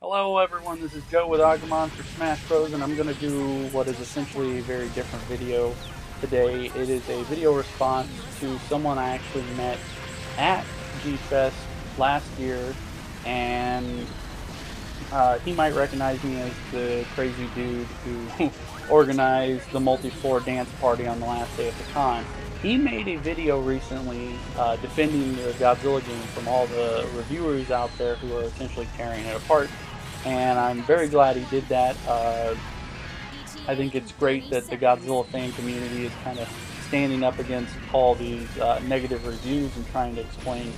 Hello everyone, this is Joe with Agumon for Smash Bros, and I'm going to do what is essentially a very different video today. It is a video response to someone I actually met at G-Fest last year, and he might recognize me as the crazy dude who organized the multi-floor dance party on the last day of the con. He made a video recently defending the Godzilla game from all the reviewers out there who are essentially tearing it apart, and I'm very glad he did that. I think it's great that the Godzilla fan community is kind of standing up against all these negative reviews and trying to explain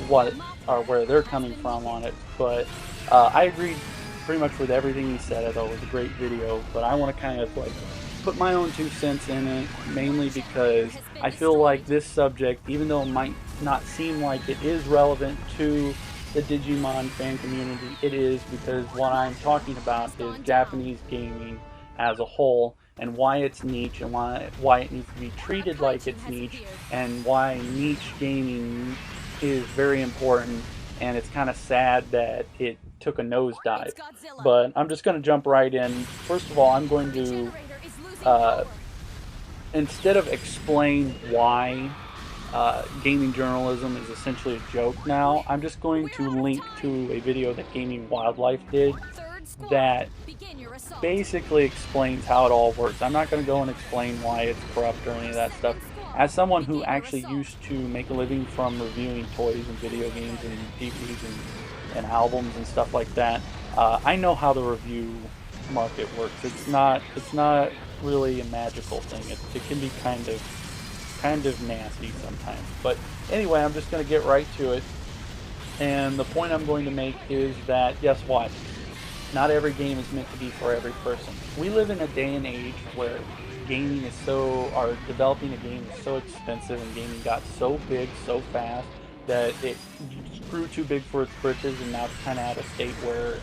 what or where they're coming from on it. But I agreed pretty much with everything he said. I thought it was a great video, but I want to kind of like put my own 2 cents in it, mainly because I feel like this subject, even though it might not seem like it is relevant to the Digimon fan community, it is, because what I'm talking about is Japanese gaming as a whole, and why it's niche, and why it needs to be treated like it's niche, and why niche gaming is very important. And it's kind of sad that it took a nosedive. But I'm just going to jump right in. First of all, I'm going to uh, instead of explain why gaming journalism is essentially a joke now, I'm just going to link to a video that Gaming Wildlife did that basically explains how it all works. I'm not going to go and explain why it's corrupt or any of that stuff. As someone who actually used to make a living from reviewing toys and video games and DVDs and albums and stuff like that, I know how the review market works. It's not really a magical thing. It can be kind of nasty sometimes. But anyway, I'm just going to get right to it. And the point I'm going to make is that, guess what? Not every game is meant to be for every person. We live in a day and age where gaming is or developing a game is so expensive, and gaming got so big so fast that it grew too big for its britches, and now it's kind of at a state where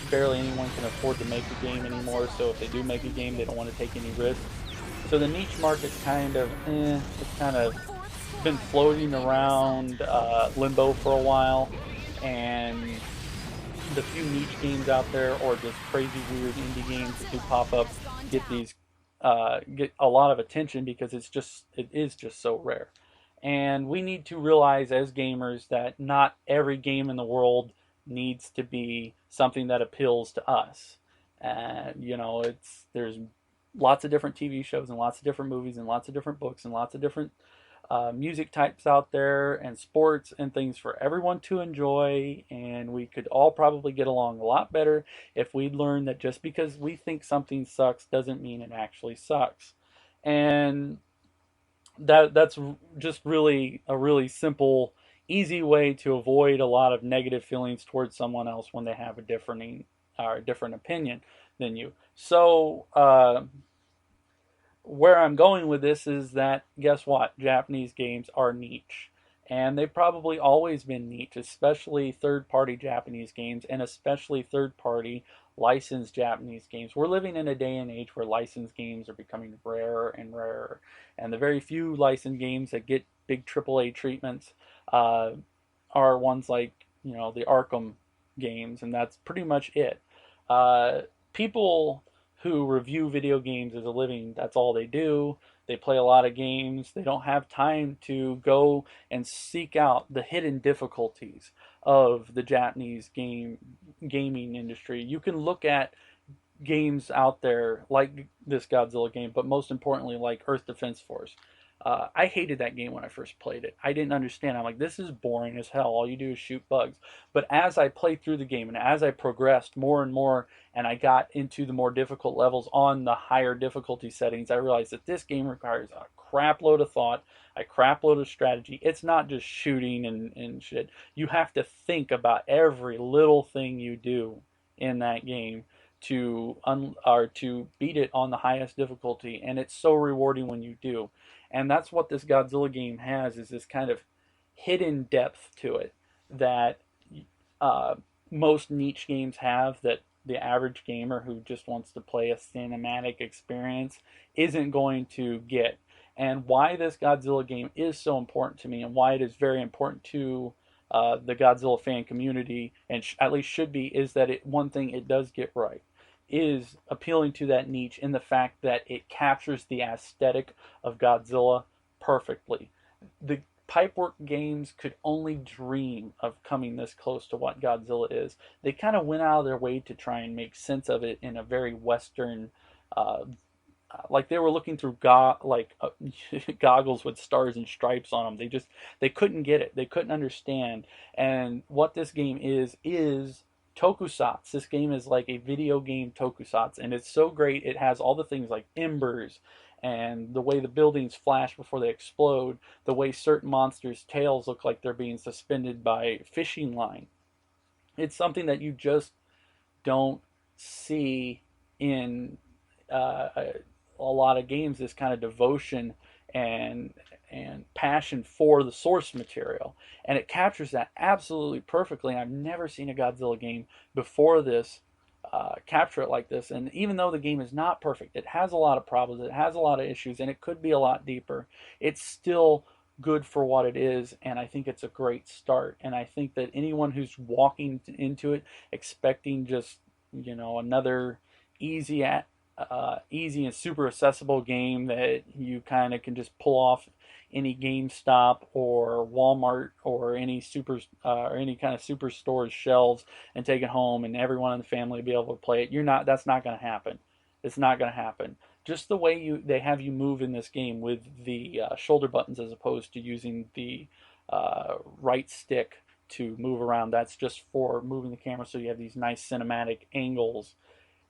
barely anyone can afford to make a game anymore. So if they do make a game, they don't want to take any risks. So the niche market's kind of, it's kind of been floating around limbo for a while, and the few niche games out there, or just crazy weird indie games that do pop up, get a lot of attention because it is just so rare. And we need to realize as gamers that not every game in the world needs to be something that appeals to us. And there's lots of different TV shows and lots of different movies and lots of different books and lots of different music types out there, and sports and things for everyone to enjoy. And we could all probably get along a lot better if we'd learn that just because we think something sucks doesn't mean it actually sucks. And that's just really a really simple, easy way to avoid a lot of negative feelings towards someone else when they have a different opinion than you. So where I'm going with this is that, guess what? Japanese games are niche. And they've probably always been niche, especially third-party Japanese games, and especially third-party licensed Japanese games. We're living in a day and age where licensed games are becoming rarer and rarer. And the very few licensed games that get big AAA treatments are ones like, the Arkham games, and that's pretty much it. People who review video games as a living, that's all they do. They play a lot of games. They don't have time to go and seek out the hidden difficulties of the Japanese gaming industry. You can look at games out there like this Godzilla game, but most importantly, like Earth Defense Force. I hated that game when I first played it. I didn't understand. I'm like, this is boring as hell. All you do is shoot bugs. But as I played through the game, and as I progressed more and more, and I got into the more difficult levels on the higher difficulty settings, I realized that this game requires a crap load of thought, a crap load of strategy. It's not just shooting and shit. You have to think about every little thing you do in that game to beat it on the highest difficulty, and it's so rewarding when you do. And that's what this Godzilla game has, is this kind of hidden depth to it that most niche games have, that the average gamer who just wants to play a cinematic experience isn't going to get. And why this Godzilla game is so important to me, and why it is very important to the Godzilla fan community, and at least should be, is that one thing it does get right is appealing to that niche in the fact that it captures the aesthetic of Godzilla perfectly. The Pipework games could only dream of coming this close to what Godzilla is. They kind of went out of their way to try and make sense of it in a very Western, uh, like they were looking through goggles with stars and stripes on them. They couldn't get it. They couldn't understand. And what this game is tokusatsu. This game is like a video game tokusatsu, and it's so great. It has all the things like embers and the way the buildings flash before they explode, the way certain monsters' tails look like they're being suspended by fishing line. It's something that you just don't see in a lot of games. This kind of devotion and passion for the source material, and it captures that absolutely perfectly. And I've never seen a Godzilla game before this capture it like this. And even though the game is not perfect, it has a lot of problems, it has a lot of issues, and it could be a lot deeper. It's still good for what it is, and I think it's a great start. And I think that anyone who's walking into it expecting just, another easy easy and super accessible game that you kind of can just pull off any GameStop or Walmart or any or any kind of superstore's shelves and take it home and everyone in the family will be able to play it. That's not going to happen. It's not going to happen. Just the way they have you move in this game with the shoulder buttons as opposed to using the right stick to move around. That's just for moving the camera, so you have these nice cinematic angles.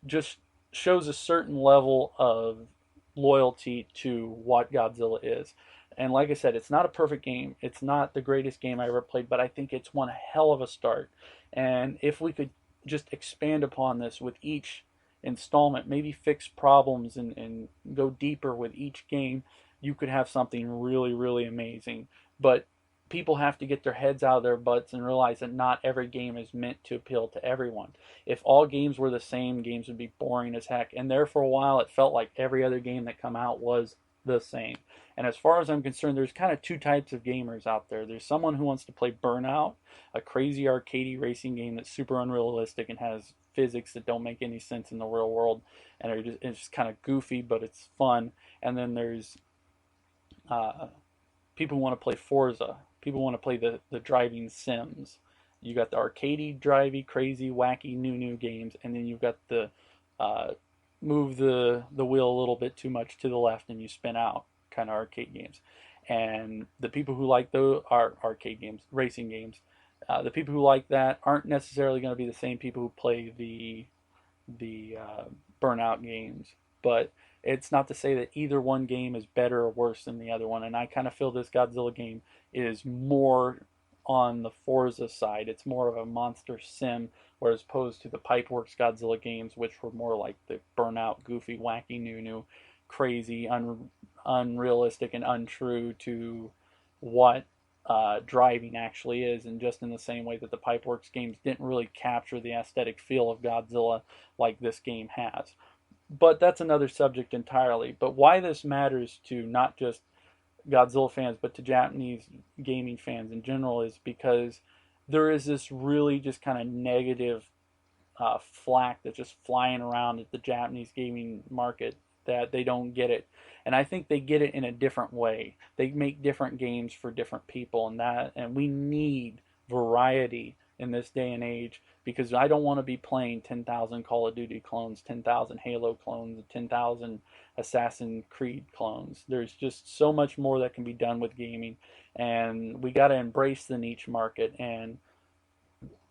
Just shows a certain level of loyalty to what Godzilla is. And like I said, it's not a perfect game. It's not the greatest game I ever played, but I think it's one hell of a start. And if we could just expand upon this with each installment, maybe fix problems and go deeper with each game, you could have something really, really amazing. But people have to get their heads out of their butts and realize that not every game is meant to appeal to everyone. If all games were the same, games would be boring as heck. And there for a while, it felt like every other game that come out was the same. And as far as I'm concerned, there's kind of two types of gamers out there. There's someone who wants to play Burnout, a crazy arcadey racing game that's super unrealistic and has physics that don't make any sense in the real world, and it's just kind of goofy, but it's fun. And then there's people who want to play Forza. People want to play the driving sims. You got the arcadey, drivey, crazy, wacky, new games, and then you've got the move the wheel a little bit too much to the left and you spin out kind of arcade games. And the people who like those are arcade games, racing games. The people who like that aren't necessarily going to be the same people who play the Burnout games. But it's not to say that either one game is better or worse than the other one. And I kind of feel this Godzilla game is more on the Forza side. It's more of a monster sim, whereas opposed to the Pipeworks Godzilla games, which were more like the Burnout, goofy, wacky, new, crazy, unrealistic, and untrue to what driving actually is. And just in the same way that the Pipeworks games didn't really capture the aesthetic feel of Godzilla like this game has. But that's another subject entirely. But why this matters to not just Godzilla fans, but to Japanese gaming fans in general, is because there is this really just kind of negative flack that's just flying around at the Japanese gaming market, that they don't get it. And I think they get it in a different way. They make different games for different people, and we need variety in this day and age, because I don't want to be playing 10,000 Call of Duty clones, 10,000 Halo clones, 10,000 Assassin's Creed clones. There's just so much more that can be done with gaming, and we got to embrace the niche market and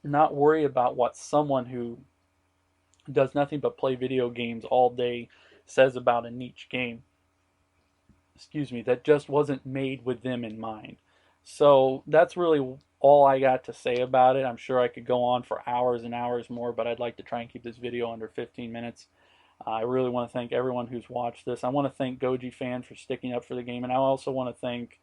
not worry about what someone who does nothing but play video games all day says about a niche game. Excuse me, that just wasn't made with them in mind. So that's really all I got to say about it. I'm sure I could go on for hours and hours more, but I'd like to try and keep this video under 15 minutes. I really want to thank everyone who's watched this. I want to thank Gojifan for sticking up for the game, and I also want to thank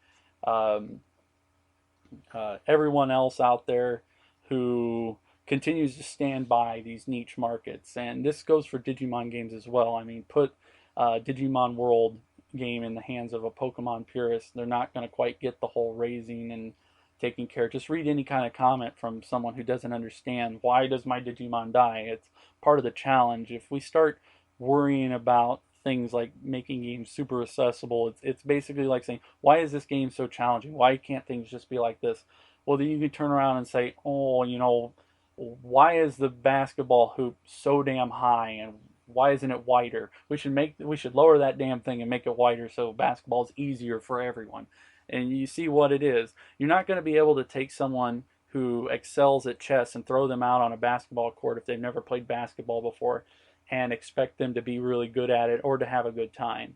everyone else out there who continues to stand by these niche markets. And this goes for Digimon games as well. I mean, put Digimon World game in the hands of a Pokemon purist, they're not going to quite get the whole raising and taking care. Just read any kind of comment from someone who doesn't understand, why does my Digimon die? It's part of the challenge. If we start worrying about things like making games super accessible, it's basically like saying, why is this game so challenging? Why can't things just be like this? Well, then you can turn around and say, oh, why is the basketball hoop so damn high, and why isn't it wider? We should lower that damn thing and make it wider so basketball is easier for everyone. And you see what it is. You're not going to be able to take someone who excels at chess and throw them out on a basketball court if they've never played basketball before and expect them to be really good at it or to have a good time.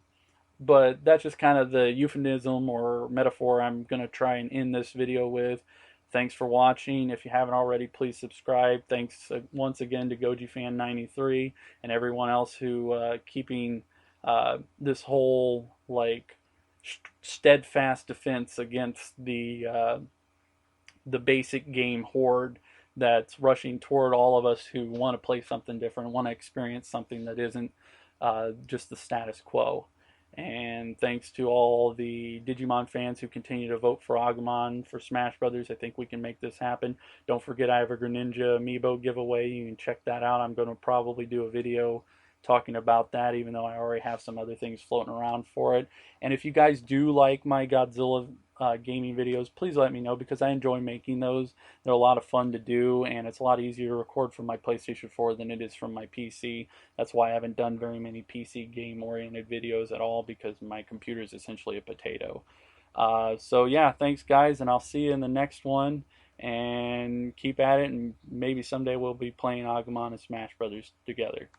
But that's just kind of the euphemism or metaphor I'm going to try and end this video with. Thanks for watching. If you haven't already, please subscribe. Thanks once again to Gojifan1993 and everyone else who keeping this whole like steadfast defense against the basic game horde that's rushing toward all of us who want to play something different, want to experience something that isn't just the status quo. And thanks to all the Digimon fans who continue to vote for Agumon for Smash Brothers. I think we can make this happen. Don't forget I have a Greninja amiibo giveaway. You can check that out. I'm going to probably do a video talking about that, even though I already have some other things floating around for it. And if you guys do like my Godzilla gaming videos, please let me know, because I enjoy making those. They're a lot of fun to do, and it's a lot easier to record from my PlayStation 4 than it is from my PC. That's why I haven't done very many PC game-oriented videos at all, because my computer is essentially a potato. So yeah, thanks guys, and I'll see you in the next one. And keep at it, and maybe someday we'll be playing Agumon and Smash Brothers together.